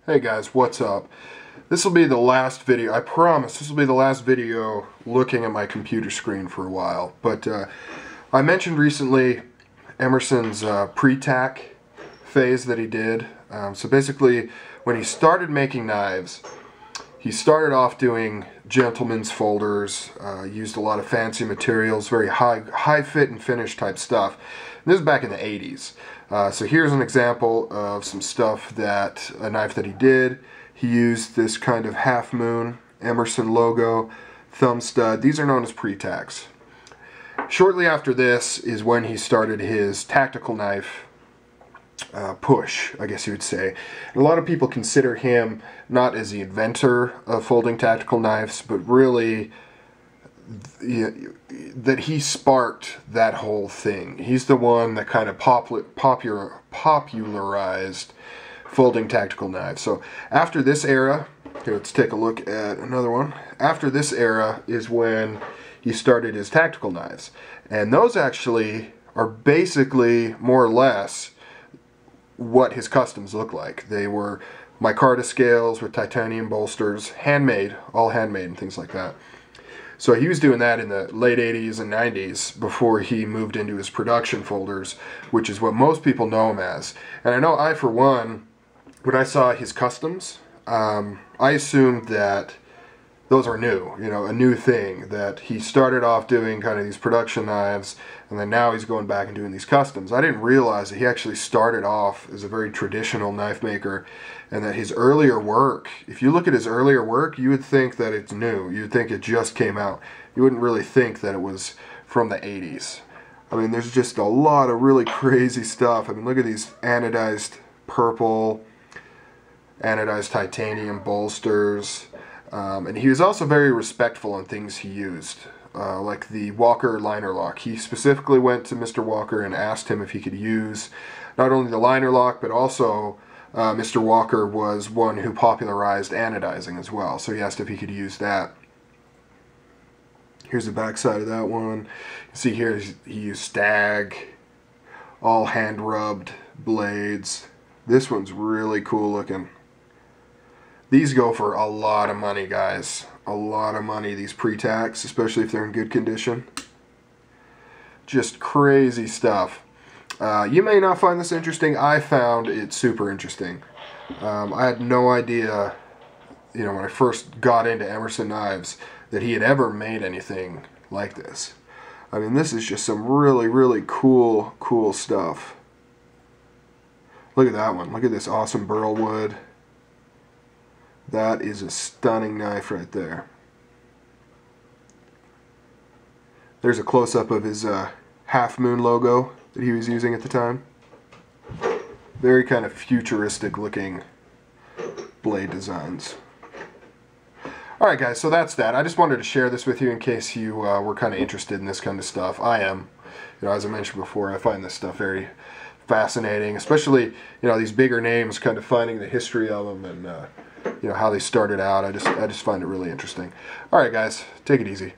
Hey guys, what's up? This will be the last video, I promise, this will be the last video looking at my computer screen for a while. But I mentioned recently Emerson's Pre-Tac phase that he did. So basically, when he started making knives, he started off doing gentleman's folders, used a lot of fancy materials, very high fit and finish type stuff. And this is back in the 80s. So here's an example of some stuff that, a knife that he did. He used this kind of half moon Emerson logo, thumb stud. These are known as Pre-Tacs. Shortly after this is when he started his tactical knife push, I guess you would say. And a lot of people consider him not as the inventor of folding tactical knives, but really that he sparked that whole thing. He's the one that kind of popularized folding tactical knives. So after this era, here, let's take a look at another one. After this era is when he started his tactical knives. And those actually are basically more or less what his customs look like. They were micarta scales with titanium bolsters, handmade, all handmade and things like that. So he was doing that in the late 80s and 90s before he moved into his production folders, which is what most people know him as. And I know I, for one, when I saw his customs, I assumed that those are new, you know, a new thing, that he started off doing kind of these production knives, and then now he's going back and doing these customs. I didn't realize that he actually started off as a very traditional knife maker, and that his earlier work, if you look at his earlier work, you would think that it's new. You would think it just came out. You wouldn't really think that it was from the 80s. I mean, there's just a lot of really crazy stuff. I mean, look at these anodized purple, anodized titanium bolsters. And he was also very respectful on things he used, like the Walker liner lock. He specifically went to Mr. Walker and asked him if he could use not only the liner lock, but also Mr. Walker was one who popularized anodizing as well. So he asked if he could use that. Here's the back side of that one. You see here he used stag, all hand-rubbed blades. This one's really cool looking. These go for a lot of money, guys. A lot of money, these Pre-Tacs, especially if they're in good condition. Just crazy stuff. You may not find this interesting. I found it super interesting. I had no idea, you know, when I first got into Emerson knives, that he had ever made anything like this. I mean, this is just some really, really cool stuff. Look at that one. Look at this awesome burl wood. That is a stunning knife right there. There's a close-up of his half moon logo that he was using at the time. Very kind of futuristic looking blade designs. Alright guys, so that's that. I just wanted to share this with you in case you were kind of interested in this kind of stuff. I am. You know, as I mentioned before, I find this stuff very fascinating, especially, you know, these bigger names, kind of finding the history of them and you know, how they started out. I just find it really interesting. Alright guys, take it easy.